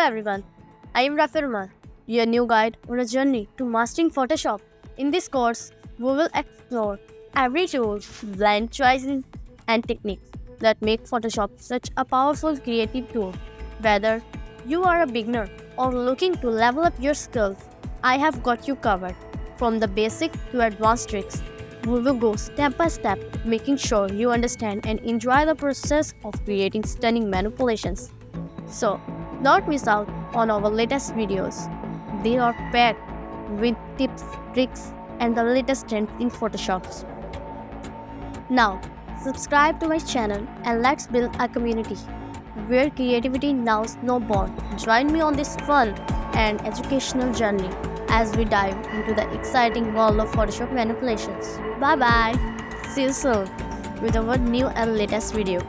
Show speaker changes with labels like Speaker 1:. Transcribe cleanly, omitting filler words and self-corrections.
Speaker 1: everyone, I am Rafia, your new guide on a journey to mastering Photoshop. In this course, we will explore every tool, blend choices, and techniques that make Photoshop such a powerful creative tool. Whether you are a beginner or looking to level up your skills, I have got you covered. From the basic to advanced tricks, we will go step by step, making sure you understand and enjoy the process of creating stunning manipulations. So, don't miss out on our latest videos. They are packed with tips, tricks, and the latest trends in Photoshop. Now, subscribe to my channel and let's build a community where creativity knows no bound. Join me on this fun and educational journey as we dive into the exciting world of Photoshop manipulations. Bye bye. See you soon with our new and latest video.